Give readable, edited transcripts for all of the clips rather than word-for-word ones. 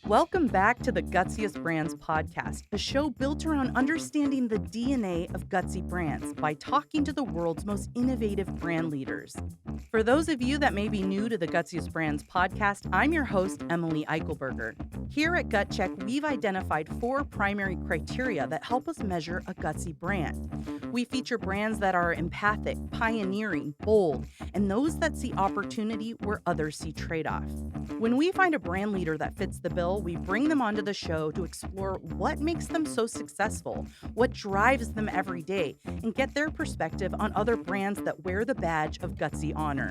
Welcome back to the Gutsiest Brands podcast, a show built around understanding the DNA of gutsy brands by talking to the world's most innovative brand leaders. For those of you that may be new to the Gutsiest Brands podcast, I'm your host, Emily Eichelberger. Here at GutCheck, we've identified 4 primary criteria that help us measure a gutsy brand. We feature brands that are empathic, pioneering, bold, and those that see opportunity where others see trade-off. When we find a brand leader that fits the bill, we bring them onto the show to explore what makes them so successful, what drives them every day, and get their perspective on other brands that wear the badge of gutsy honor.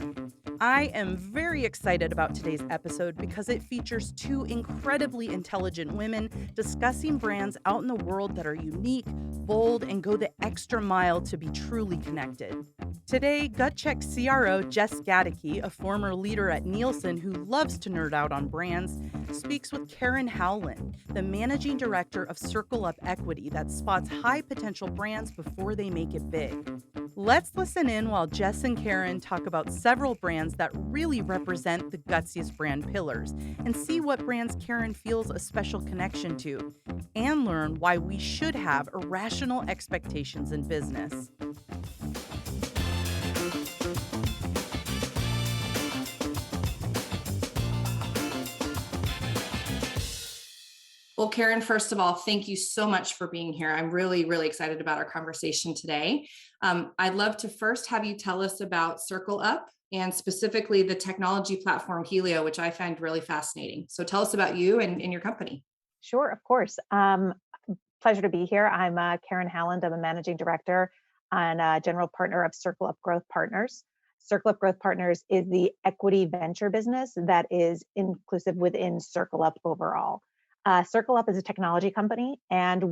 I am very excited about today's episode because it features 2 incredibly intelligent women discussing brands out in the world that are unique, bold, and go the extra mile to be truly connected. Today, GutCheck CRO Jess Gaedeke, a former leader at Nielsen who loves to nerd out on brands, speaks with Karen Howland, the managing director of CircleUp Equity that spots high-potential brands before they make it big. Let's listen in while Jess and Karen talk about several brands that really represent the Gutsiest brand pillars and see what brands Karen feels a special connection to, and learn why we should have irrational expectations in business. Well, Karen, first of all, thank you so much for being here. I'm really, really excited about our conversation today. I'd love to first have you tell us about CircleUp and specifically the technology platform Helio, which I find really fascinating. So tell us about you and your company. Sure, of course. Pleasure to be here. I'm Karen Howland. I'm a managing director and general partner of CircleUp Growth Partners. CircleUp Growth Partners is the equity venture business that is inclusive within CircleUp overall. CircleUp is a technology company, and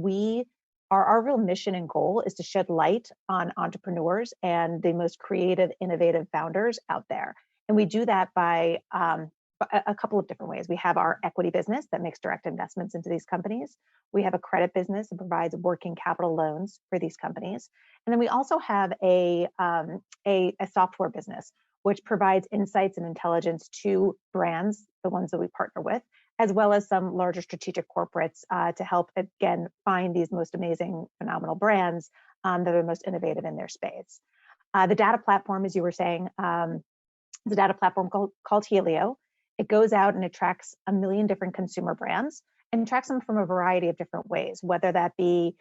our real mission and goal is to shed light on entrepreneurs and the most creative, innovative founders out there. And we do that by a couple of different ways. We have our equity business that makes direct investments into these companies. We have a credit business that provides working capital loans for these companies. And then we also have a software business, which provides insights and intelligence to brands, the ones that we partner with, as well as some larger strategic corporates to help, again, find these most amazing, phenomenal brands that are most innovative in their space. The data platform, as you were saying, the data platform called Helio. It goes out and it tracks 1 million different consumer brands and tracks them from a variety of different ways, whether that be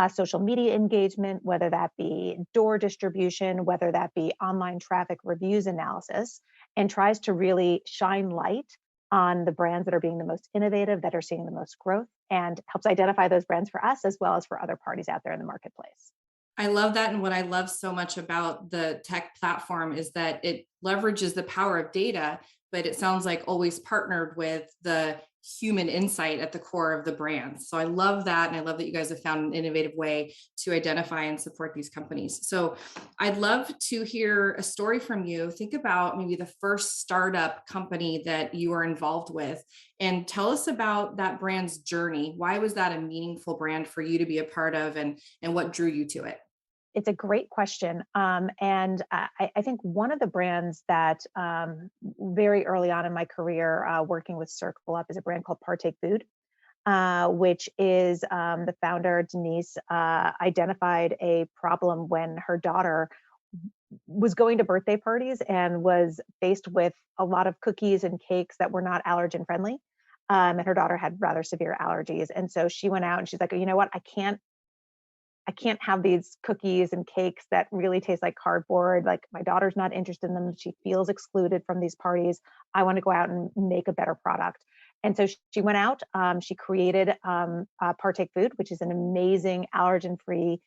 social media engagement, whether that be door distribution, whether that be online traffic reviews analysis, and tries to really shine light on the brands that are being the most innovative, that are seeing the most growth, and helps identify those brands for us as well as for other parties out there in the marketplace. I love that. And what I love so much about the tech platform is that it leverages the power of data, but it sounds like always partnered with the human insight at the core of the brand. So I love that. And I love that you guys have found an innovative way to identify and support these companies. So I'd love to hear a story from you. Think about maybe the first startup company that you were involved with and tell us about that brand's journey. Why was that a meaningful brand for you to be a part of, and what drew you to it? It's a great question. And I think one of the brands that very early on in my career working with CircleUp is a brand called Partake Food, which is the founder, Denise, identified a problem when her daughter was going to birthday parties and was faced with a lot of cookies and cakes that were not allergen friendly. And her daughter had rather severe allergies. And so she went out and she's like, you know what, I can't have these cookies and cakes that really taste like cardboard. Like, my daughter's not interested in them. She feels excluded from these parties. I want to go out and make a better product. And so she went out, she created Partake Food, which is an amazing allergen-free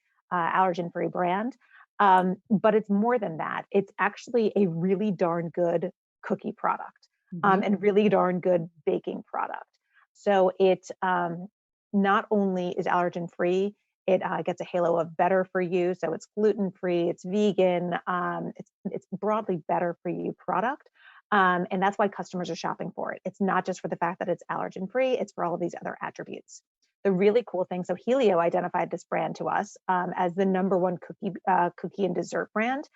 brand. But it's more than that. It's actually a really darn good cookie product, and really darn good baking product. So it not only is allergen-free, it gets a halo of better for you. So it's gluten-free, it's vegan, it's broadly better for you product. And that's why customers are shopping for it. It's not just for the fact that it's allergen free, it's for all of these other attributes. The really cool thing, so Helio identified this brand to us as the number one cookie and dessert brand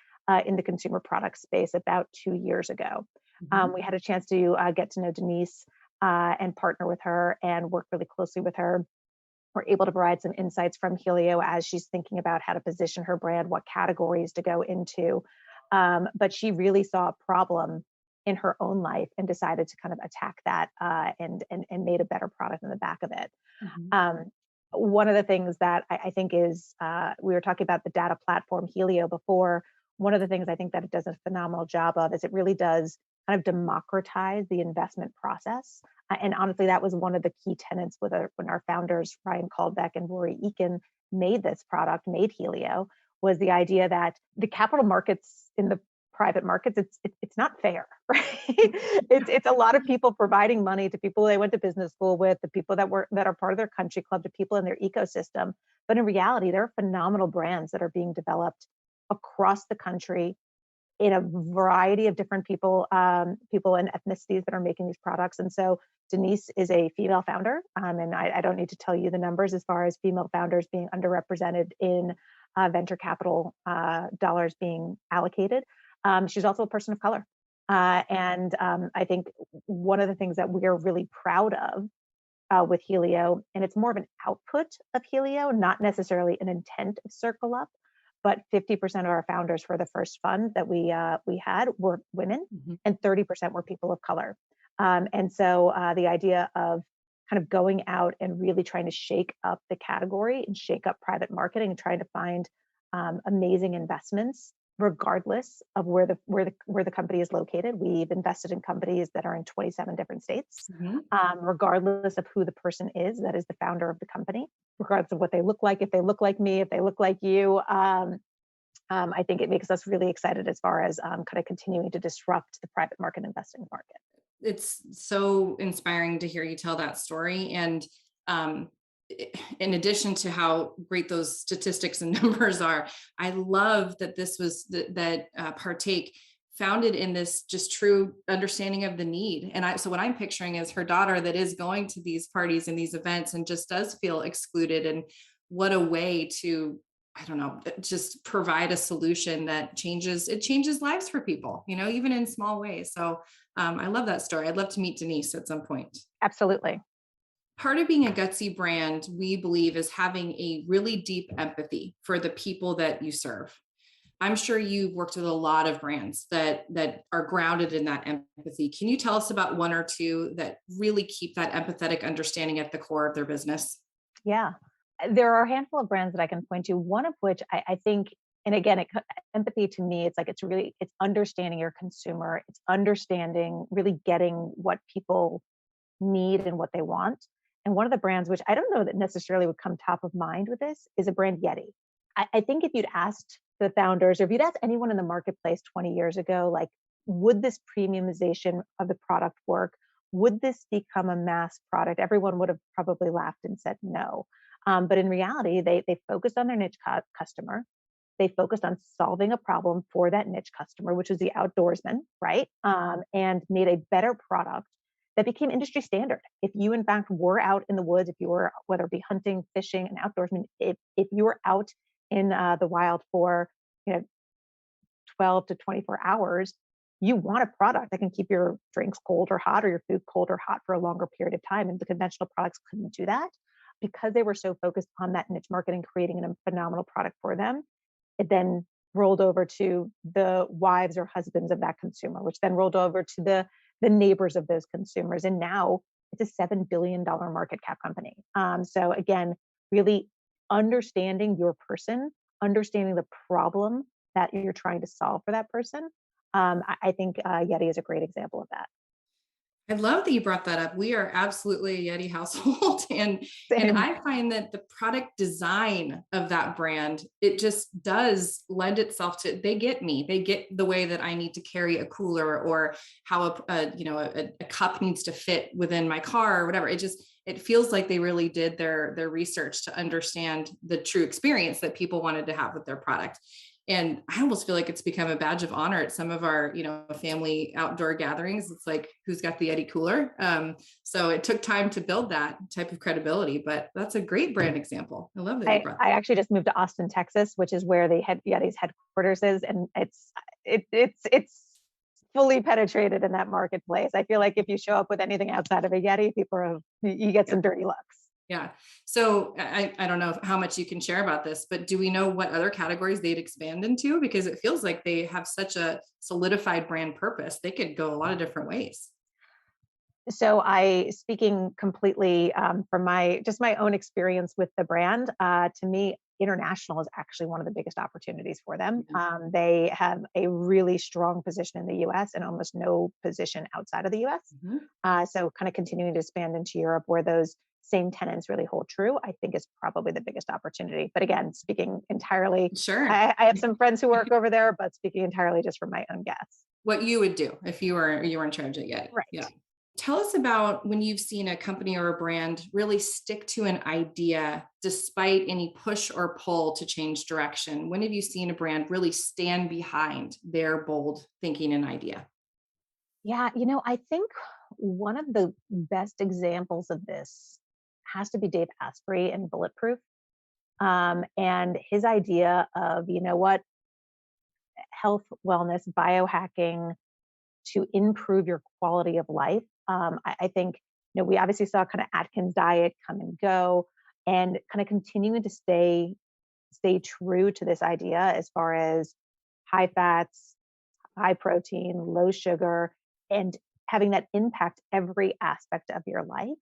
in the consumer product space about 2 years ago. We had a chance to get to know Denise and partner with her and work really closely with her. We're able to provide some insights from Helio as she's thinking about how to position her brand, what categories to go into. But she really saw a problem in her own life and decided to kind of attack that and made a better product in the back of it. One of the things that I think is, we were talking about the data platform Helio before. One of the things I think that it does a phenomenal job of is it really does kind of democratize the investment process. And honestly, that was one of the key tenets when our founders, Ryan Caldbeck and Rory Eakin, made this product, made Helio, was the idea that the capital markets in the private markets, it's not fair, right? It's a lot of people providing money to people they went to business school with, the people that are part of their country club, to people in their ecosystem. But in reality, there are phenomenal brands that are being developed across the country in a variety of different people and ethnicities that are making these products. And so Denise is a female founder, and I don't need to tell you the numbers as far as female founders being underrepresented in venture capital dollars being allocated. She's also a person of color. And I think one of the things that we're really proud of with Helio, and it's more of an output of Helio, not necessarily an intent of CircleUp, but 50% of our founders for the first fund that we had were women, and 30% were people of color. And so the idea of kind of going out and really trying to shake up the category and shake up private marketing and trying to find amazing investments regardless of where the company is located. We've invested in companies that are in 27 different states, regardless of who the person is that is the founder of the company, regardless of what they look like, if they look like me, if they look like you. I think it makes us really excited as far as kind of continuing to disrupt the private market investing market. It's so inspiring to hear you tell that story. And in addition to how great those statistics and numbers are, I love that this was that Partake founded in this just true understanding of the need. And so what I'm picturing is her daughter that is going to these parties and these events and just does feel excluded. And what a way to, I don't know, just provide a solution that changes lives for people, even in small ways. So I love that story. I'd love to meet Denise at some point. Absolutely. Part of being a gutsy brand, we believe, is having a really deep empathy for the people that you serve. I'm sure you've worked with a lot of brands that are grounded in that empathy. Can you tell us about one or two that really keep that empathetic understanding at the core of their business? Yeah, there are a handful of brands that I can point to, one of which I think, and again, empathy to me, it's understanding your consumer. It's understanding, really getting what people need and what they want. And one of the brands, which I don't know that necessarily would come top of mind with this, is a brand Yeti. I think if you'd asked the founders, or if you'd asked anyone in the marketplace 20 years ago, like, would this premiumization of the product work? Would this become a mass product? Everyone would have probably laughed and said no. But in reality, they focused on their niche customer. They focused on solving a problem for that niche customer, which was the outdoorsman, right? And made a better product that became industry standard. If you, in fact, were out in the woods, if you were, whether it be hunting, fishing, and outdoorsman, if you were out in the wild for 12 to 24 hours, you want a product that can keep your drinks cold or hot, or your food cold or hot for a longer period of time. And the conventional products couldn't do that because they were so focused on that niche market and creating a phenomenal product for them. It then rolled over to the wives or husbands of that consumer, which then rolled over to the neighbors of those consumers. And now it's a $7 billion market cap company. So again, really understanding your person, understanding the problem that you're trying to solve for that person. I think Yeti is a great example of that. I love that you brought that up. We are absolutely a Yeti household. And I find that the product design of that brand, it just does lend itself to, they get me. They get the way that I need to carry a cooler, or how a cup needs to fit within my car or whatever. It feels like they really did their research to understand the true experience that people wanted to have with their product. And I almost feel like it's become a badge of honor at some of our, family outdoor gatherings. It's like, who's got the Yeti cooler? So it took time to build that type of credibility, but that's a great brand example. I love that you brought that. I actually just moved to Austin, Texas, which is where the Yeti's headquarters is, and it's fully penetrated in that marketplace. I feel like if you show up with anything outside of a Yeti, you get some dirty looks. Yeah. So I don't know how much you can share about this, but do we know what other categories they'd expand into? Because it feels like they have such a solidified brand purpose. They could go a lot of different ways. So speaking completely from my own experience with the brand, to me, international is actually one of the biggest opportunities for them. They have a really strong position in the US and almost no position outside of the US. So kind of continuing to expand into Europe where those same tenets really hold true, I think is probably the biggest opportunity. But again, speaking entirely, sure. I have some friends who work over there, but speaking entirely just from my own guess. What you would do if you were in charge of Yeti. Right. Yeah. Tell us about when you've seen a company or a brand really stick to an idea despite any push or pull to change direction. When have you seen a brand really stand behind their bold thinking and idea? Yeah, I think one of the best examples of this has to be Dave Asprey and Bulletproof. And his idea of, health, wellness, biohacking to improve your quality of life. I think, we obviously saw kind of Atkins diet come and go, and kind of continuing to stay true to this idea as far as high fats, high protein, low sugar, and having that impact every aspect of your life.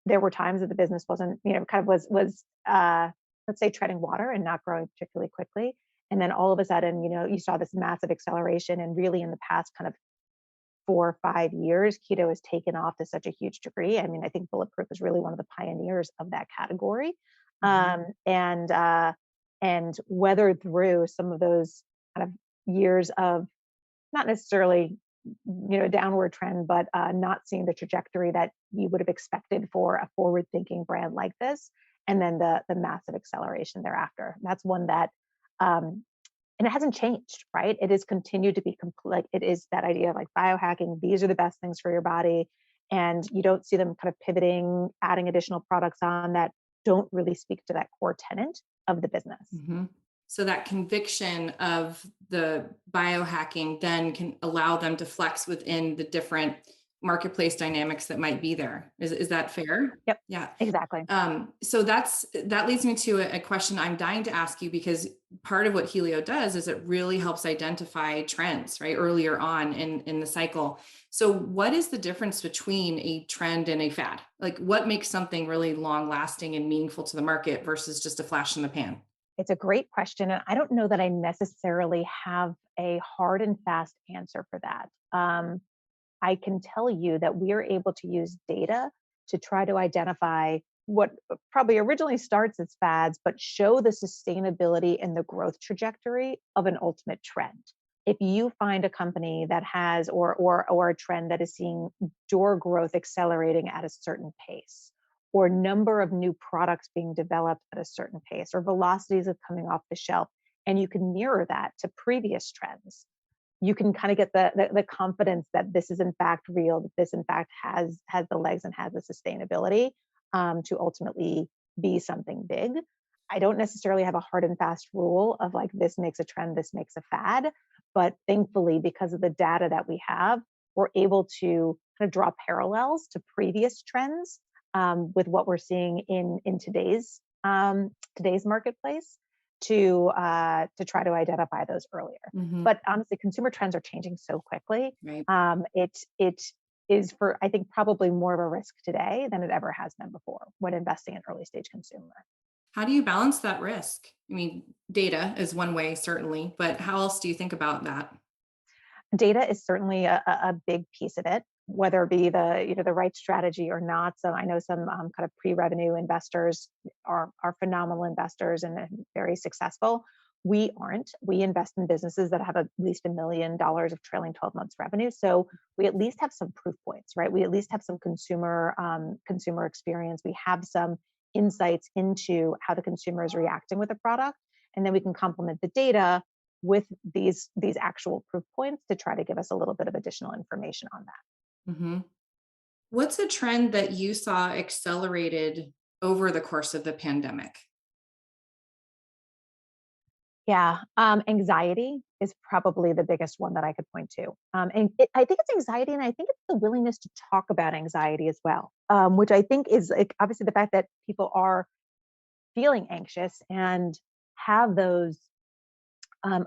There were times that the business wasn't, kind of was let's say treading water and not growing particularly quickly. And then all of a sudden, you saw this massive acceleration, and really in the past kind of 4 or 5 years, keto has taken off to such a huge degree. I mean, I think Bulletproof is really one of the pioneers of that category, and weathered through some of those kind of years of not necessarily, downward trend, but not seeing the trajectory that you would have expected for a forward-thinking brand like this, and then the massive acceleration thereafter. That's one that and it hasn't changed, right? It has continued to be like it is that idea of like biohacking. These are the best things for your body. And you don't see them kind of pivoting, adding additional products on that don't really speak to that core tenet of the business. So that conviction of the biohacking then can allow them to flex within the different marketplace dynamics that might be there. Is that fair? Yep. Yeah, exactly. So that leads me to a question I'm dying to ask you, because part of what Helio does is it really helps identify trends, right? Earlier on in the cycle. So what is the difference between a trend and a fad? Like what makes something really long lasting and meaningful to the market versus just a flash in the pan? It's a great question. And I don't know that I necessarily have a hard and fast answer for that. I can tell you that we are able to use data to try to identify what probably originally starts as fads, but show the sustainability and the growth trajectory of an ultimate trend. If you find a company that has, or a trend that is seeing door growth accelerating at a certain pace, or number of new products being developed at a certain pace, or velocities of coming off the shelf, and you can mirror that to previous trends, you can kind of get the confidence that this is in fact real, that this in fact has the legs and has the sustainability to ultimately be something big. I don't necessarily have a hard and fast rule of like, this makes a trend, this makes a fad, but thankfully, because of the data that we have, we're able to kind of draw parallels to previous trends with what we're seeing in today's marketplace to try to identify those earlier. But honestly, consumer trends are changing so quickly. Right. It is for, I think, probably more of a risk today than it ever has been before when investing in early stage consumer. How do you balance that risk? I mean, data is one way, certainly, but how else do you think about that? Data is certainly a big piece of it, whether it be the right strategy or not. So I know some kind of pre-revenue investors are phenomenal investors and very successful. We aren't. We invest in businesses that have at least $1 million of trailing 12 months revenue. So we at least have some proof points, right? We at least have some consumer experience. We have some insights into how the consumer is reacting with the product, and then we can complement the data with these actual proof points to try to give us a little bit of additional information on that. Hmm. What's a trend that you saw accelerated over the course of the pandemic? Yeah, anxiety is probably the biggest one that I could point to. I think it's anxiety, and I think it's the willingness to talk about anxiety as well, which I think is like obviously the fact that people are feeling anxious and have those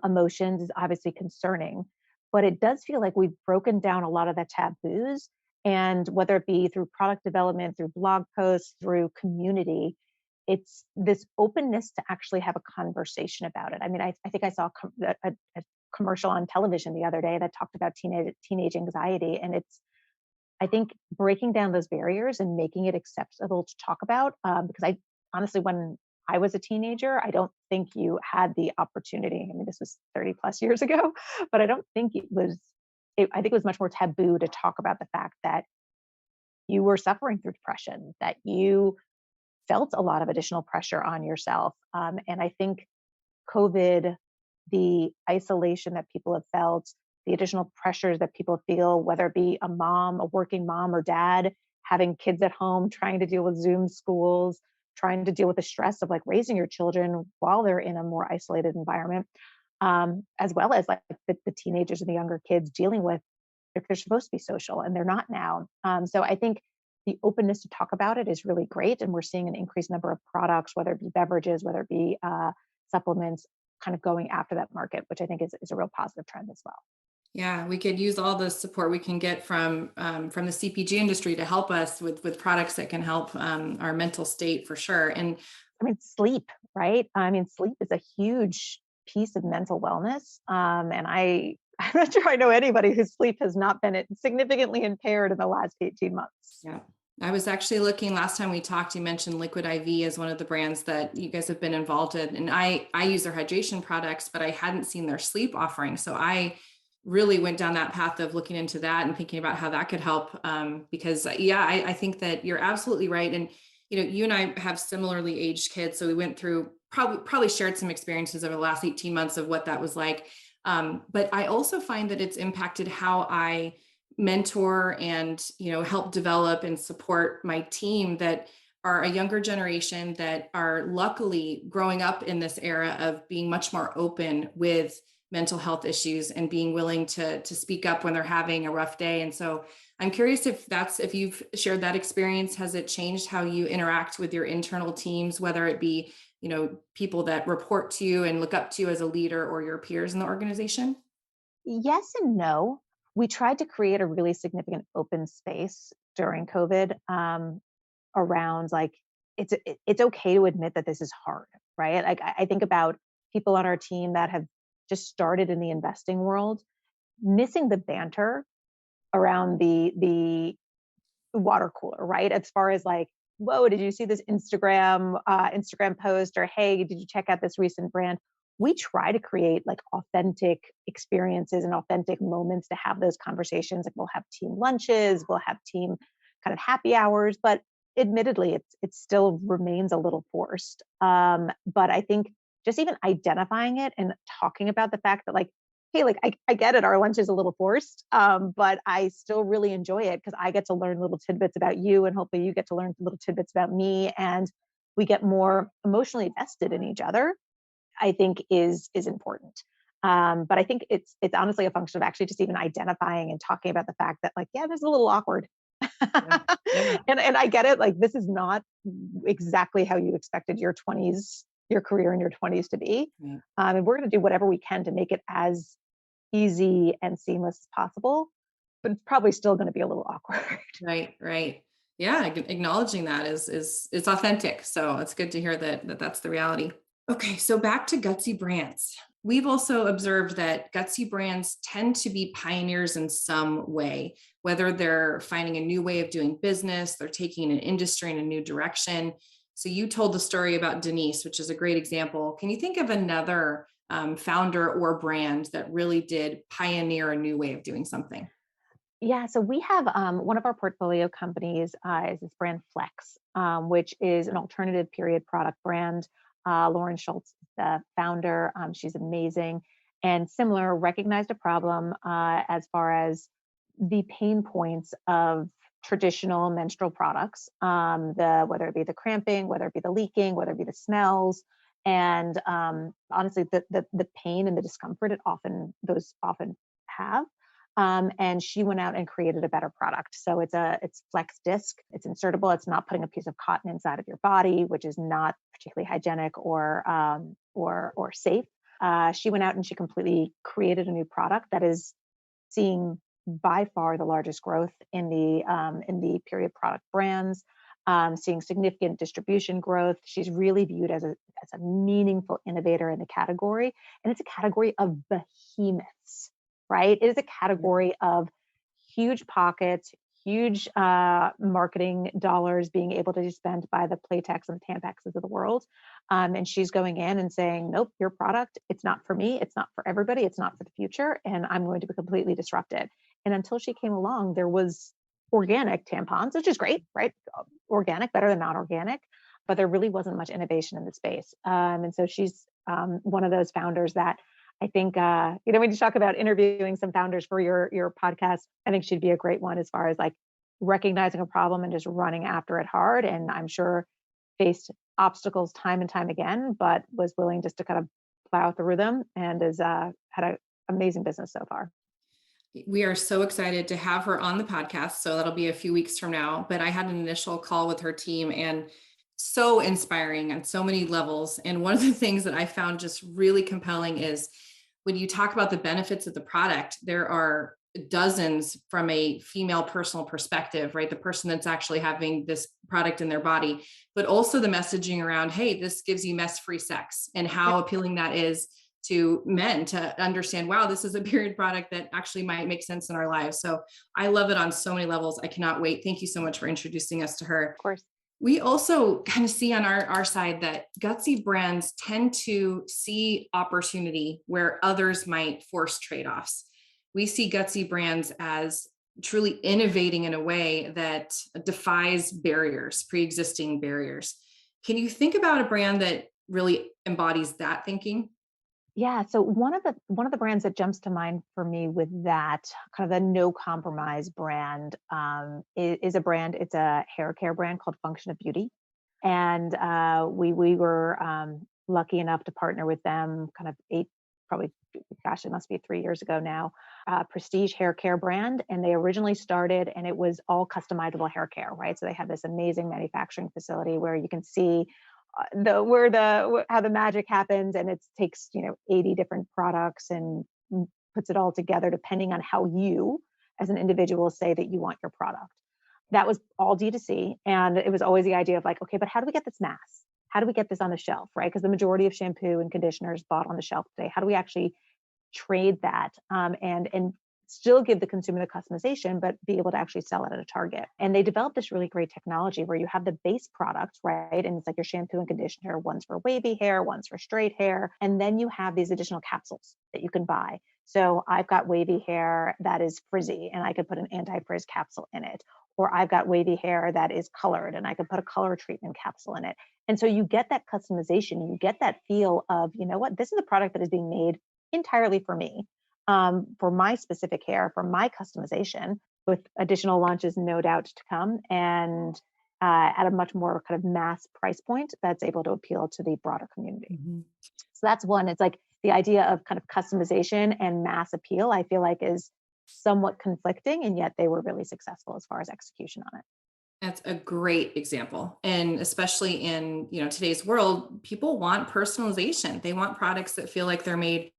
emotions is obviously concerning, but it does feel like we've broken down a lot of the taboos. And whether it be through product development, through blog posts, through community, it's this openness to actually have a conversation about it. I mean, I think I saw a commercial on television the other day that talked about teenage anxiety, and it's I think breaking down those barriers and making it acceptable to talk about. Because I honestly, when I was a teenager, I don't think you had the opportunity. I mean, this was 30 plus years ago, but I don't think it was, I think it was much more taboo to talk about the fact that you were suffering through depression, that you felt a lot of additional pressure on yourself. And I think COVID, the isolation that people have felt, the additional pressures that people feel, whether it be a mom, a working mom or dad, having kids at home, trying to deal with Zoom schools, trying to deal with the stress of like raising your children while they're in a more isolated environment, as well as like the teenagers and the younger kids dealing with if they're supposed to be social and they're not now. So I think the openness to talk about it is really great. And we're seeing an increased number of products, whether it be beverages, whether it be supplements, kind of going after that market, which I think is a real positive trend as well. Yeah, we could use all the support we can get from the CPG industry to help us with products that can help our mental state for sure. And I mean, sleep, right? I mean, sleep is a huge piece of mental wellness. And I'm not sure I know anybody whose sleep has not been significantly impaired in the last 18 months. yeah, I was actually looking last time we talked. You mentioned Liquid IV as one of the brands that you guys have been involved in, and I use their hydration products, but I hadn't seen their sleep offering, so I really went down that path of looking into that and thinking about how that could help. Because yeah, I think that you're absolutely right, and you and I have similarly aged kids, so we went through probably shared some experiences over the last 18 months of what that was like. But I also find that it's impacted how I mentor and help develop and support my team that are a younger generation that are luckily growing up in this era of being much more open with mental health issues and being willing to speak up when they're having a rough day. And so I'm curious if you've shared that experience. Has it changed how you interact with your internal teams, whether it be people that report to you and look up to you as a leader or your peers in the organization? Yes and no. We tried to create a really significant open space during COVID, around like it's okay to admit that this is hard, right? Like I think about people on our team that have just started in the investing world, missing the banter around the water cooler, right? As far as like, whoa, did you see this Instagram post, or hey, did you check out this recent brand? We try to create like authentic experiences and authentic moments to have those conversations. Like we'll have team lunches, we'll have team kind of happy hours, but admittedly, it still remains a little forced. But I think just even identifying it and talking about the fact that like, hey, like I get it, our lunch is a little forced, but I still really enjoy it because I get to learn little tidbits about you, and hopefully you get to learn little tidbits about me, and we get more emotionally vested in each other. I think is important. But I think it's honestly a function of actually just even identifying and talking about the fact that like, yeah, this is a little awkward. Yeah. Yeah. And I get it. Like this is not exactly how you expected your 20s, your career in your 20s to be. Right. And we're going to do whatever we can to make it as easy and seamless as possible, but it's probably still going to be a little awkward. Right, right. Yeah, acknowledging that is authentic. So it's good to hear that's the reality. Okay, so back to gutsy brands. We've also observed that gutsy brands tend to be pioneers in some way, whether they're finding a new way of doing business, they're taking an industry in a new direction. So you told the story about Denise, which is a great example. Can you think of another founder or brand that really did pioneer a new way of doing something? Yeah, so we have one of our portfolio companies is this brand Flex, which is an alternative period product brand. Lauren Schultz, the founder, she's amazing. And similar, recognized a problem as far as the pain points of traditional menstrual products, whether it be the cramping, whether it be the leaking, whether it be the smells, and honestly, the pain and the discomfort those often have. And she went out and created a better product. So it's flex disc. It's insertable. It's not putting a piece of cotton inside of your body, which is not particularly hygienic or safe. She went out and she completely created a new product that is seeing by far the largest growth in the period product brands, seeing significant distribution growth. She's really viewed as a meaningful innovator in the category, and it's a category of behemoths, right? It is a category of huge pockets, huge marketing dollars being able to be spent by the Playtex and Tampexes of the world. And she's going in and saying, nope, your product, it's not for me. It's not for everybody. It's not for the future. And I'm going to be completely disrupted. And until she came along, there was organic tampons, which is great, right? Organic, better than non-organic, but there really wasn't much innovation in the space. And so she's one of those founders that I think, when you talk about interviewing some founders for your podcast, I think she'd be a great one as far as like recognizing a problem and just running after it hard. And I'm sure faced obstacles time and time again, but was willing just to kind of plow through them and has had an amazing business so far. We are so excited to have her on the podcast. So that'll be a few weeks from now. But I had an initial call with her team and so inspiring on so many levels. And one of the things that I found just really compelling is when you talk about the benefits of the product, there are dozens from a female personal perspective, right? The person that's actually having this product in their body, but also the messaging around, hey, this gives you mess-free sex, and how appealing that is to men to understand, wow, this is a period product that actually might make sense in our lives. So I love it on so many levels. I cannot wait. Thank you so much for introducing us to her. Of course. We also kind of see on our side that gutsy brands tend to see opportunity where others might force trade-offs. We see gutsy brands as truly innovating in a way that defies barriers, pre-existing barriers. Can you think about a brand that really embodies that thinking? Yeah. So one of the brands that jumps to mind for me with that kind of a no compromise brand is a brand. It's a hair care brand called Function of Beauty, and we were lucky enough to partner with them. Kind of it must be 3 years ago now. Prestige hair care brand, and they originally started, and it was all customizable hair care, right? So they had this amazing manufacturing facility where you can see how the magic happens, and it takes 80 different products and puts it all together depending on how you as an individual say that you want your product. That was all D2C, and it was always the idea of like, okay, but how do we get this mass? How do we get this on the shelf, right? Because the majority of shampoo and conditioners bought on the shelf today. How do we actually trade that and still give the consumer the customization, but be able to actually sell it at a Target? And they developed this really great technology where you have the base product, right? And it's like your shampoo and conditioner, one's for wavy hair, one's for straight hair. And then you have these additional capsules that you can buy. So I've got wavy hair that is frizzy, and I could put an anti-frizz capsule in it. Or I've got wavy hair that is colored, and I could put a color treatment capsule in it. And so you get that customization, you get that feel of, you know what, this is a product that is being made entirely for me, for my specific hair, for my customization, with additional launches no doubt to come, and at a much more kind of mass price point that's able to appeal to the broader community. Mm-hmm. So that's one. It's like the idea of kind of customization and mass appeal, I feel like is somewhat conflicting, and yet they were really successful as far as execution on it. That's a great example. And especially in, today's world, people want personalization. They want products that feel like they're made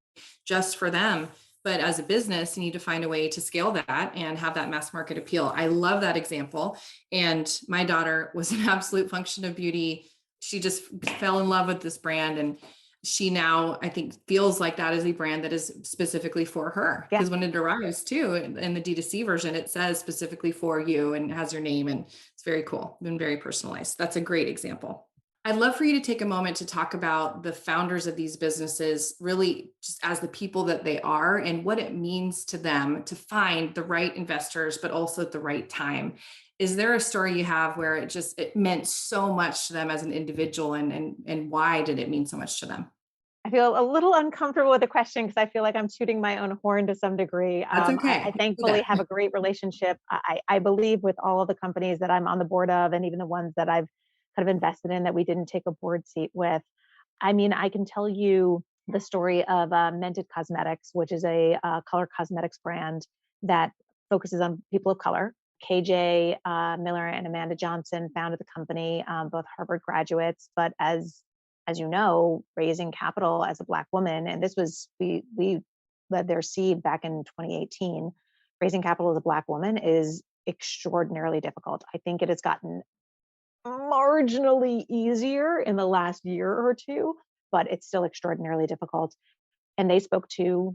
just for them. But as a business, you need to find a way to scale that and have that mass market appeal. I love that example. And my daughter was an absolute function of beauty. She just fell in love with this brand. And she now, I think, feels like that is a brand that is specifically for her. Because when it arrives too, in the D2C version, it says specifically for you and has your name, and it's very cool and very personalized. That's a great example. I'd love for you to take a moment to talk about the founders of these businesses, really just as the people that they are and what it means to them to find the right investors, but also at the right time. Is there a story you have where it meant so much to them as an individual, and why did it mean so much to them? I feel a little uncomfortable with the question because I feel like I'm tooting my own horn to some degree. That's I okay. Do thankfully that. have a great relationship. I believe with all of the companies that I'm on the board of, and even the ones that I've kind of invested in that we didn't take a board seat with. I mean, I can tell you the story of Mented Cosmetics, which is a color cosmetics brand that focuses on people of color. KJ Miller and Amanda Johnson founded the company, both Harvard graduates, but as you know, raising capital as a Black woman, and this was we led their seed back in 2018. Raising capital as a Black woman is extraordinarily difficult. I think it has gotten marginally easier in the last year or two, but it's still extraordinarily difficult. And they spoke to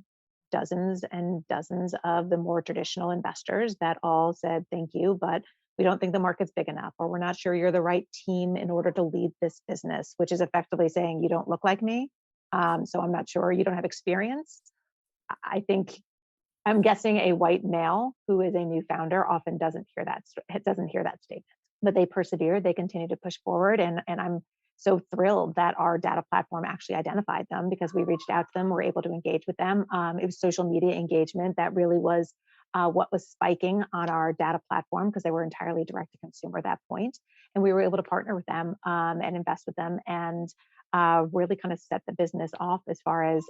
dozens and dozens of the more traditional investors that all said, thank you, but we don't think the market's big enough, or we're not sure you're the right team in order to lead this business, which is effectively saying you don't look like me. So I'm not sure, you don't have experience. I think I'm guessing a white male who is a new founder often doesn't hear that statement, but they persevered, they continue to push forward. And I'm so thrilled that our data platform actually identified them because we reached out to them, we're able to engage with them. It was social media engagement that really was what was spiking on our data platform because they were entirely direct to consumer at that point. And we were able to partner with them and invest with them and really kind of set the business off as far as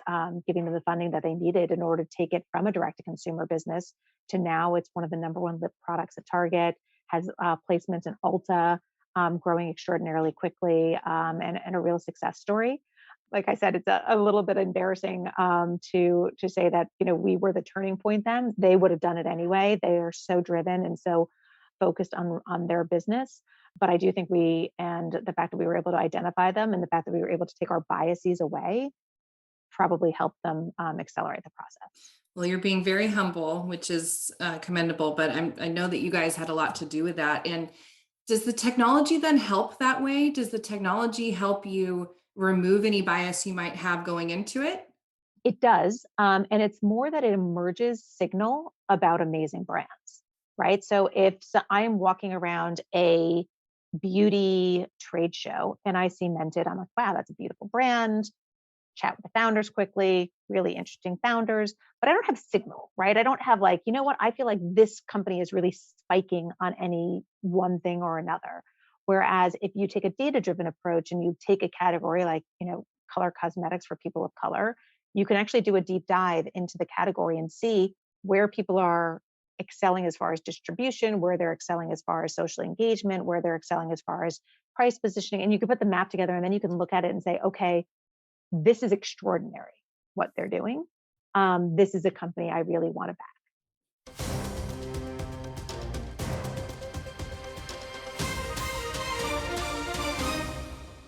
giving them the funding that they needed in order to take it from a direct to consumer business to now it's one of the number one lip products at Target, has placements in Ulta, growing extraordinarily quickly, and a real success story. Like I said, it's a little bit embarrassing to say that we were the turning point. Then they would have done it anyway. They are so driven and so focused on their business. But I do think and the fact that we were able to identify them and the fact that we were able to take our biases away probably helped them accelerate the process. Well, you're being very humble, which is commendable, but I know that you guys had a lot to do with that. And does the technology then help that way? Does the technology help you remove any bias you might have going into it? It does. And it's more that it emerges signal about amazing brands, right? So I am walking around a beauty trade show and I see Mented, I'm like, wow, that's a beautiful brand. Chat with the founders quickly, really interesting founders, but I don't have signal, right? I don't have like, you know what? I feel like this company is really spiking on any one thing or another. Whereas if you take a data-driven approach and you take a category like, color cosmetics for people of color, you can actually do a deep dive into the category and see where people are excelling as far as distribution, where they're excelling as far as social engagement, where they're excelling as far as price positioning. And you can put the map together and then you can look at it and say, okay, this is extraordinary what they're doing. This is a company I really want to back.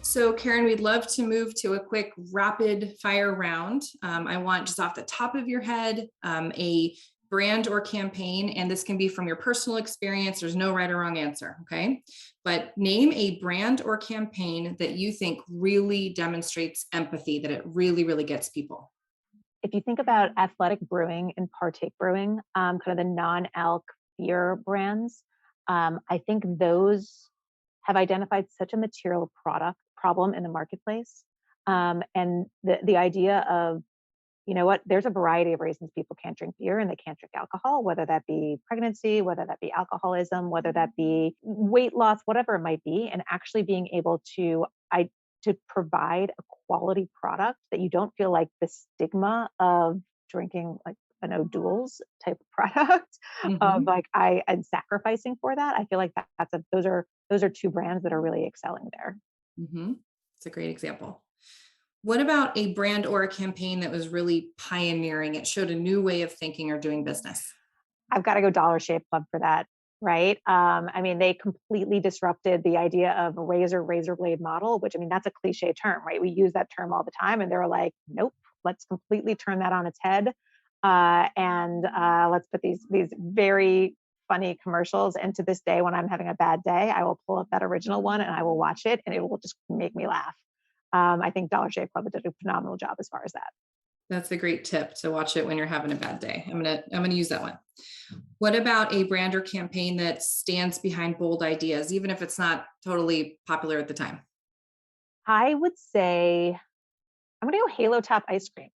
So Karen, we'd love to move to a quick rapid fire round. I want just off the top of your head, a brand or campaign, and this can be from your personal experience. There's no right or wrong answer, okay? But name a brand or campaign that you think really demonstrates empathy, that it really, really gets people. If you think about Athletic Brewing and Partake Brewing, kind of the non-alc beer brands, I think those have identified such a material problem in the marketplace. And the idea of, there's a variety of reasons people can't drink beer and they can't drink alcohol, whether that be pregnancy, whether that be alcoholism, whether that be weight loss, whatever it might be, and actually being able to provide a quality product that you don't feel like the stigma of drinking like an O'Doul's type of product of like and sacrificing for that. I feel like those are two brands that are really excelling there. It's a great example. What about a brand or a campaign that was really pioneering? It showed a new way of thinking or doing business. I've got to go Dollar Shave Club for that, right? I mean, they completely disrupted the idea of a razor blade model, which, I mean, that's a cliche term, right? We use that term all the time and they're like, nope, let's completely turn that on its head. And let's put these very funny commercials. And to this day, when I'm having a bad day, I will pull up that original one and I will watch it and it will just make me laugh. I think Dollar Shave Club did a phenomenal job as far as that. That's a great tip, to watch it when you're having a bad day. I'm gonna use that one. What about a brand or campaign that stands behind bold ideas, even if it's not totally popular at the time? I would say I'm going to go Halo Top ice cream.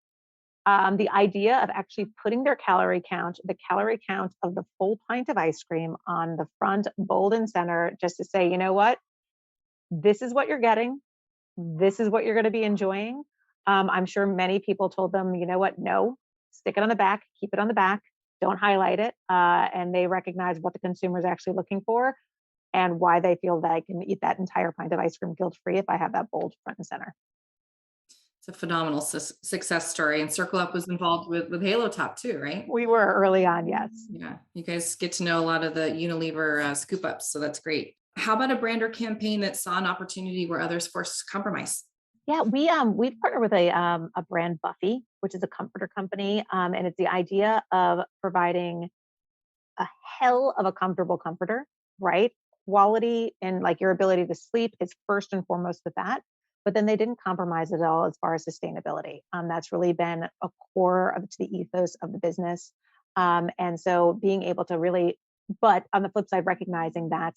The idea of actually putting their calorie count, the calorie count of the full pint of ice cream on the front, bold and center, just to say, you know what, this is what you're getting. This is what you're going to be enjoying. I'm sure many people told them, you know what, no, stick it on the back, keep it on the back, don't highlight it. And they recognize what the consumer is actually looking for and why they feel that I can eat that entire pint of ice cream guilt-free if I have that bold front and center. It's a phenomenal success story. And CircleUp was involved with Halo Top too, right? We were early on, yes. Yeah, you guys get to know a lot of the Unilever scoop ups, so that's great. How about a brand or campaign that saw an opportunity where others forced compromise? Yeah, we've partnered with a brand Buffy, which is a comforter company, and it's the idea of providing a hell of a comfortable comforter, right? Quality and like your ability to sleep is first and foremost with that. But then they didn't compromise at all as far as sustainability. That's really been a core of to the ethos of the business. And so being able to really, but on the flip side, recognizing that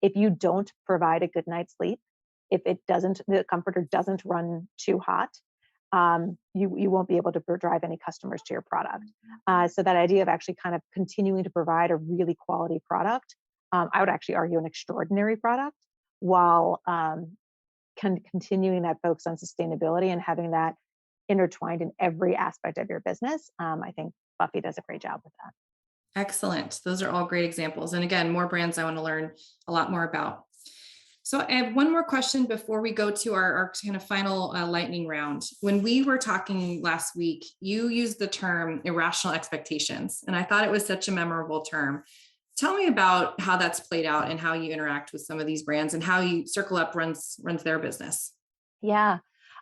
if you don't provide a good night's sleep, if it doesn't, the comforter doesn't run too hot, you won't be able to drive any customers to your product. So that idea of actually kind of continuing to provide a really quality product, I would actually argue an extraordinary product, while continuing that focus on sustainability and having that intertwined in every aspect of your business. I think Buffy does a great job with that. Excellent. Those are all great examples. And again, more brands I want to learn a lot more about. So I have one more question before we go to our kind of final lightning round. When we were talking last week, you used the term irrational expectations, and I thought it was such a memorable term. Tell me about how that's played out and how you interact with some of these brands and how CircleUp runs their business. Yeah,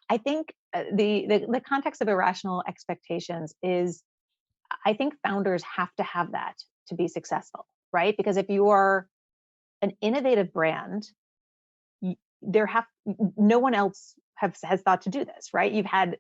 I think the context of irrational expectations is, I think founders have to have that to be successful, right? Because if you are an innovative brand, no one else has thought to do this, right? You've had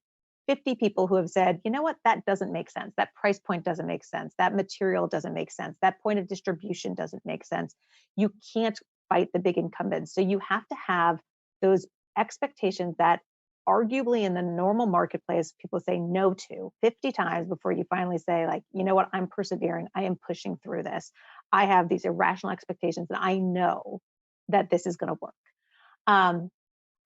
50 people who have said, you know what, that doesn't make sense. That price point doesn't make sense. That material doesn't make sense. That point of distribution doesn't make sense. You can't fight the big incumbents. So you have to have those expectations that arguably in the normal marketplace, people say no to 50 times before you finally say, like, you know what, I'm persevering. I am pushing through this. I have these irrational expectations and I know that this is going to work.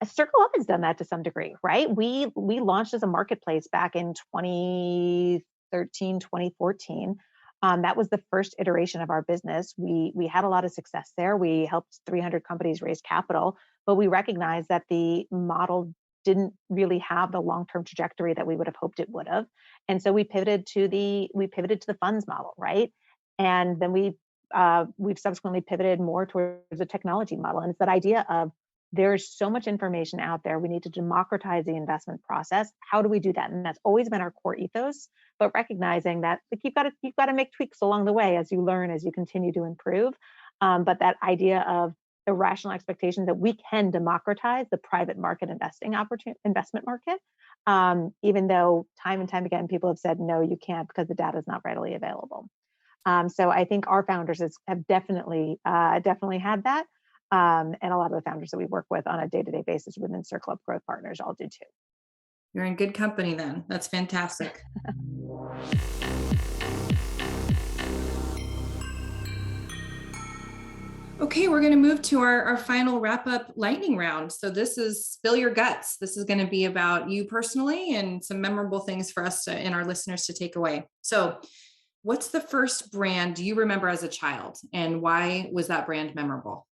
CircleUp has done that to some degree, right? We launched as a marketplace back in 2013, 2014. That was the first iteration of our business. We had a lot of success there. We helped 300 companies raise capital, but we recognized that the model didn't really have the long-term trajectory that we would have hoped it would have. And so we pivoted to the funds model, right? And then we've subsequently pivoted more towards a technology model. And it's that idea of, there's so much information out there. We need to democratize the investment process. How do we do that? And that's always been our core ethos, but recognizing that you've got to make tweaks along the way as you learn, as you continue to improve. But that idea of irrational expectations that we can democratize the private market investment market, even though time and time again, people have said, no, you can't because the data is not readily available. So I think our founders have definitely had that. And a lot of the founders that we work with on a day-to-day basis within CircleUp Growth Partners all do too. You're in good company then. That's fantastic. Okay, we're going to move to our final wrap-up lightning round. So this is Spill Your Guts. This is going to be about you personally and some memorable things for us and our listeners to take away. So what's the first brand you remember as a child, and why was that brand memorable?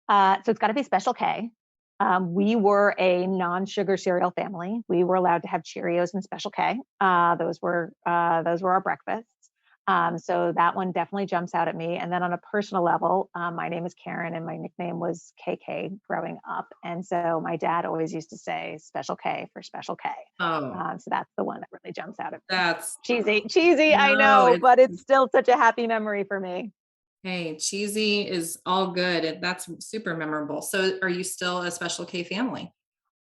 So it's got to be Special K. We were a non-sugar cereal family. We were allowed to have Cheerios and Special K. Those were our breakfasts. So that one definitely jumps out at me. And then on a personal level, my name is Karen and my nickname was KK growing up. And so my dad always used to say Special K for Special K. So that's the one that really jumps out at me. That's cheesy, I know, but it's still such a happy memory for me. Hey, cheesy is all good. That's super memorable. So are you still a Special K family?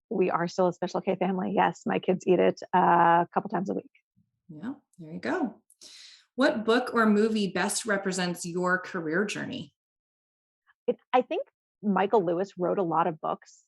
We are still a Special K family. Yes. My kids eat it a couple times a week. Yeah, there you go. What book or movie best represents your career journey? I think Michael Lewis wrote a lot of books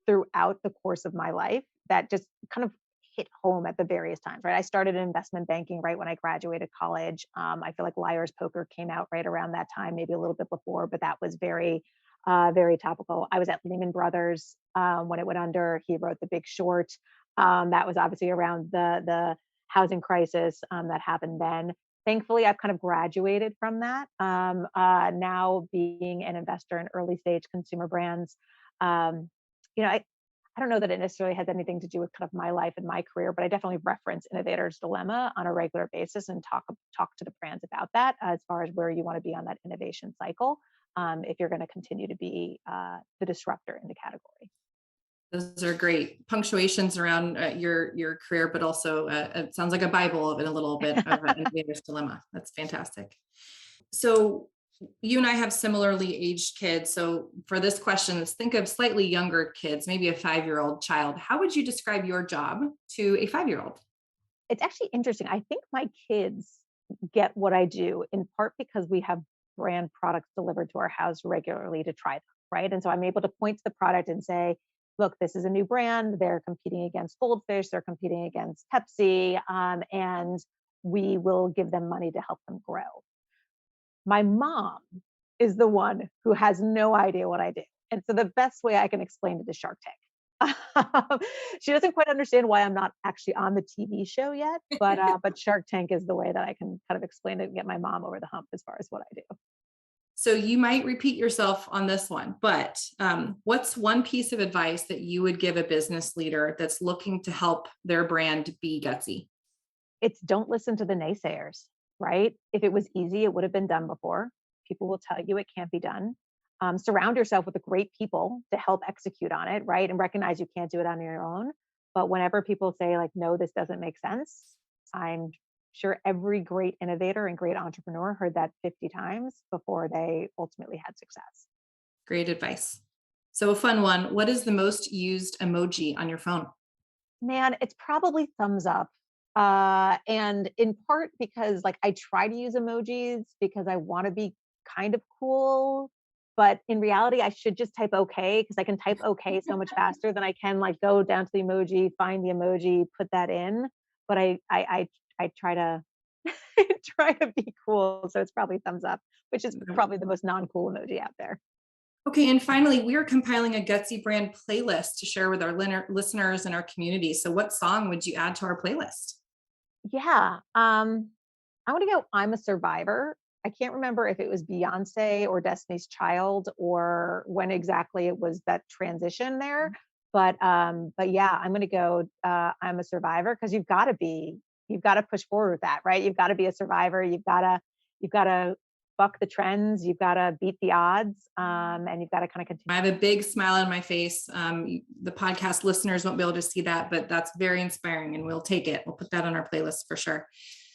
throughout the course of my life that just kind of hit home at the various times, right? I started in investment banking right when I graduated college. I feel like Liar's Poker came out right around that time, maybe a little bit before, but that was very topical. I was at Lehman Brothers when it went under. He wrote The Big Short. That was obviously around the housing crisis that happened then. Thankfully, I've kind of graduated from that. Now being an investor in early stage consumer brands, I don't know that it necessarily has anything to do with kind of my life and my career, but I definitely reference Innovator's Dilemma on a regular basis and talk to the brands about that as far as where you want to be on that innovation cycle, if you're going to continue to be the disruptor in the category. Those are great punctuations around your career, but also it sounds like a Bible in a little bit of an innovator's dilemma. That's fantastic. So you and I have similarly aged kids. So for this question, let's think of slightly younger kids, maybe a 5-year-old child. How would you describe your job to a 5-year-old? It's actually interesting. I think my kids get what I do in part because we have brand products delivered to our house regularly to try them, right? And so I'm able to point to the product and say, look, this is a new brand. They're competing against Goldfish. They're competing against Pepsi. And we will give them money to help them grow. My mom is the one who has no idea what I do. And so the best way I can explain it is Shark Tank. She doesn't quite understand why I'm not actually on the TV show yet, but Shark Tank is the way that I can kind of explain it and get my mom over the hump as far as what I do. So you might repeat yourself on this one, but what's one piece of advice that you would give a business leader that's looking to help their brand be gutsy? It's don't listen to the naysayers, right? If it was easy, it would have been done before. People will tell you it can't be done. Surround yourself with the great people to help execute on it, right? And recognize you can't do it on your own. But whenever people say like, no, this doesn't make sense, I'm sure every great innovator and great entrepreneur heard that 50 times before they ultimately had success. Great advice. So a fun one. What is the most used emoji on your phone? Man, it's probably thumbs up. And in part because like I try to use emojis because I want to be kind of cool. But in reality, I should just type okay because I can type okay so much faster than I can like go down to the emoji, find the emoji, put that in. But I try to try to be cool. So it's probably thumbs up, which is probably the most non-cool emoji out there. Okay. And finally, we are compiling a Gutsy brand playlist to share with our listeners and our community. So what song would you add to our playlist? Yeah. I want to go I'm a Survivor. I can't remember if it was Beyonce or Destiny's Child or when exactly it was that transition there. But yeah, I'm going to go I'm a Survivor because you've got to push forward with that, right? You've got to be a survivor. You've got to buck the trends. You've got to beat the odds, and you've got to kind of continue. I have a big smile on my face. The podcast listeners won't be able to see that, but that's very inspiring, and we'll take it. We'll put that on our playlist for sure.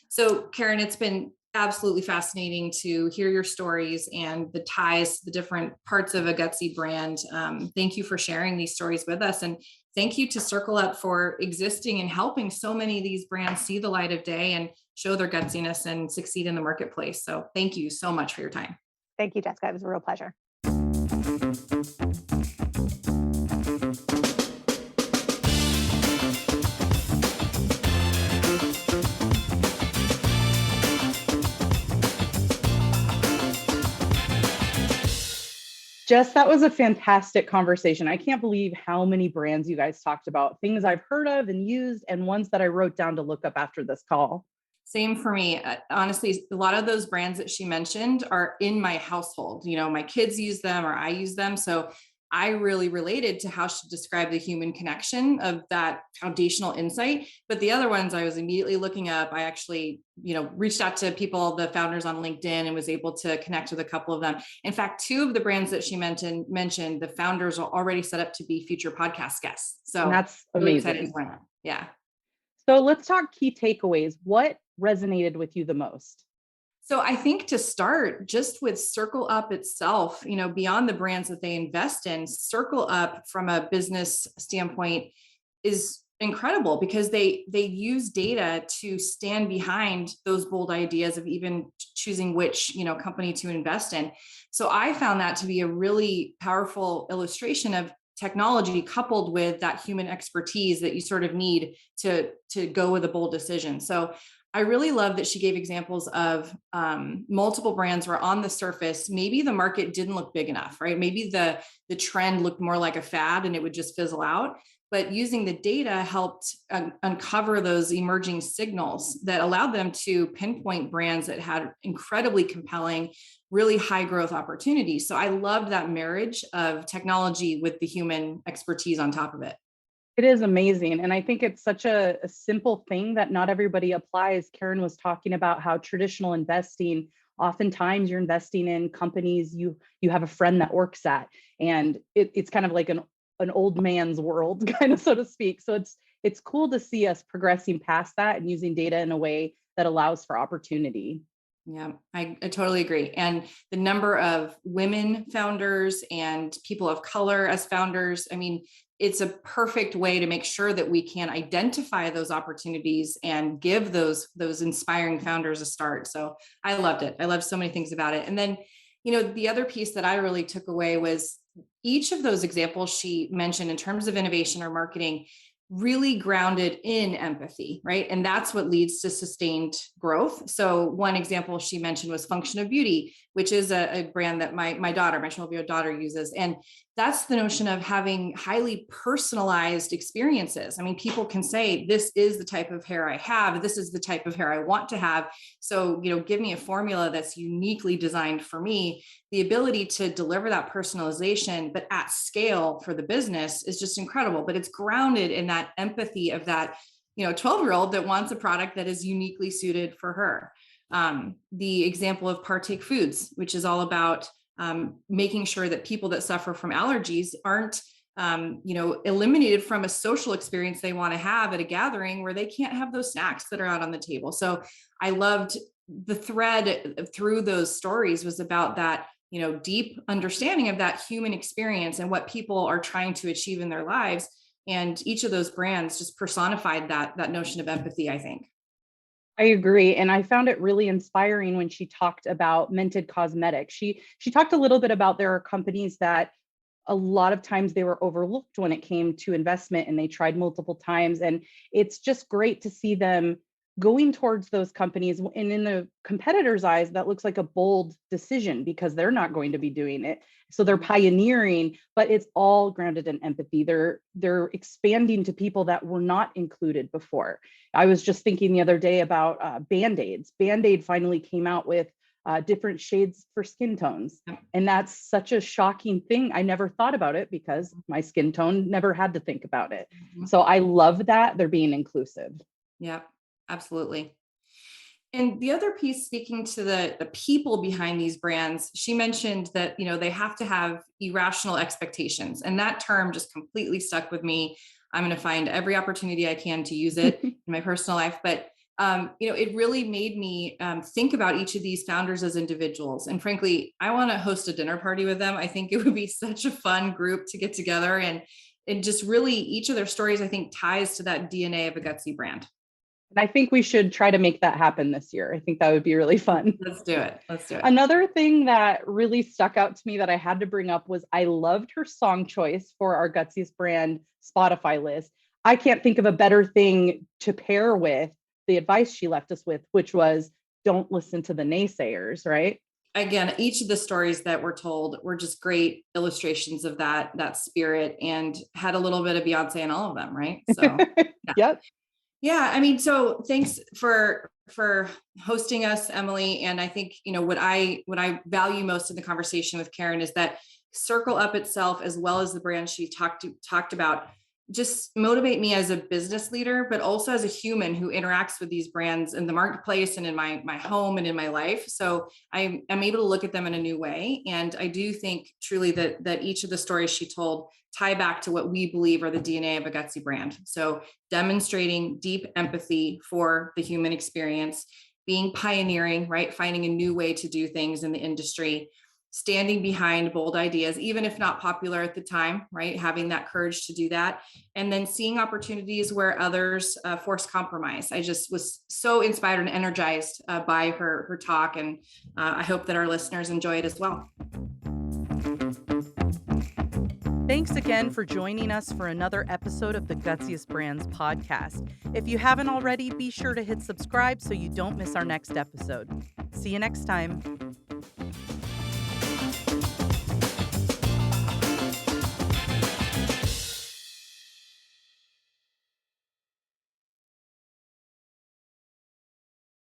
So, Karen, it's been absolutely fascinating to hear your stories and the ties to the different parts of a gutsy brand. Thank you for sharing these stories with us. And thank you to CircleUp for existing and helping so many of these brands see the light of day and show their gutsiness and succeed in the marketplace. So thank you so much for your time. Thank you, Jessica. It was a real pleasure. Jess, that was a fantastic conversation. I can't believe how many brands you guys talked about, things I've heard of and used, and ones that I wrote down to look up after this call. Same for me. Honestly, a lot of those brands that she mentioned are in my household. You know, my kids use them or I use them. So I really related to how she described the human connection of that foundational insight. But the other ones I was immediately looking up. I actually, reached out to people, the founders on LinkedIn, and was able to connect with a couple of them. In fact, 2 of the brands that she mentioned, the founders are already set up to be future podcast guests. So that's amazing. Yeah. So let's talk key takeaways. What resonated with you the most? So I think to start just with CircleUp itself, beyond the brands that they invest in, CircleUp from a business standpoint is incredible because they use data to stand behind those bold ideas of even choosing which, company to invest in. So I found that to be a really powerful illustration of technology coupled with that human expertise that you sort of need to go with a bold decision. So I really love that she gave examples of multiple brands where on the surface, maybe the market didn't look big enough, right? Maybe the trend looked more like a fad and it would just fizzle out. But using the data helped uncover those emerging signals that allowed them to pinpoint brands that had incredibly compelling, really high growth opportunities. So I loved that marriage of technology with the human expertise on top of it. It is amazing. And I think it's such a simple thing that not everybody applies. Karen was talking about how traditional investing, oftentimes you're investing in companies you have a friend that works at, and it's kind of like an old man's world, kind of, so to speak. So it's cool to see us progressing past that and using data in a way that allows for opportunity. Yeah, I totally agree. And the number of women founders and people of color as founders, I mean, it's a perfect way to make sure that we can identify those opportunities and give those inspiring founders a start. So I loved it. I loved so many things about it. And then, the other piece that I really took away was each of those examples she mentioned in terms of innovation or marketing really grounded in empathy, right? And that's what leads to sustained growth. So one example she mentioned was Function of Beauty, which is a brand that my 12-year-old daughter uses. And that's the notion of having highly personalized experiences. I mean, people can say, this is the type of hair I have. This is the type of hair I want to have. So, give me a formula that's uniquely designed for me. The ability to deliver that personalization, but at scale for the business, is just incredible. But it's grounded in that empathy of that, 12-year-old that wants a product that is uniquely suited for her. The example of Partake Foods, which is all about making sure that people that suffer from allergies aren't, eliminated from a social experience they want to have at a gathering where they can't have those snacks that are out on the table. So I loved the thread through those stories was about that, deep understanding of that human experience and what people are trying to achieve in their lives. And each of those brands just personified that notion of empathy, I think. I agree. And I found it really inspiring when she talked about Mented Cosmetics. She talked a little bit about there are companies that a lot of times they were overlooked when it came to investment, and they tried multiple times. And it's just great to see them going towards those companies. And in the competitors' eyes, that looks like a bold decision because they're not going to be doing it. So they're pioneering, but it's all grounded in empathy. They're expanding to people that were not included before. I was just thinking the other day about Band-Aids. Band-Aid finally came out with different shades for skin tones. And that's such a shocking thing. I never thought about it because my skin tone never had to think about it. So I love that they're being inclusive. Yeah, absolutely. And the other piece, speaking to the people behind these brands, she mentioned that, they have to have irrational expectations. And that term just completely stuck with me. I'm going to find every opportunity I can to use it in my personal life. But, it really made me think about each of these founders as individuals. And frankly, I want to host a dinner party with them. I think it would be such a fun group to get together, and just really each of their stories, I think, ties to that DNA of a Gutsy brand. And I think we should try to make that happen this year. I think that would be really fun. Let's do it. Another thing that really stuck out to me that I had to bring up was I loved her song choice for our Gutsiest brand Spotify list. I can't think of a better thing to pair with the advice she left us with, which was don't listen to the naysayers, right? Again, each of the stories that were told were just great illustrations of that spirit, and had a little bit of Beyonce in all of them, right? So yeah. Yep. Yeah, I mean, so thanks for hosting us, Emily. And I think, what I value most in the conversation with Karen is that CircleUp itself, as well as the brand she talked about, just motivate me as a business leader, but also as a human who interacts with these brands in the marketplace and in my home and in my life. So I'm able to look at them in a new way. And I do think truly that each of the stories she told tie back to what we believe are the DNA of a Gutsy brand. So demonstrating deep empathy for the human experience, being pioneering, right? Finding a new way to do things in the industry, standing behind bold ideas, even if not popular at the time, right? Having that courage to do that. And then seeing opportunities where others force compromise. I just was so inspired and energized by her talk. And I hope that our listeners enjoy it as well. Thanks again for joining us for another episode of the Gutsiest Brands podcast. If you haven't already, be sure to hit subscribe so you don't miss our next episode. See you next time.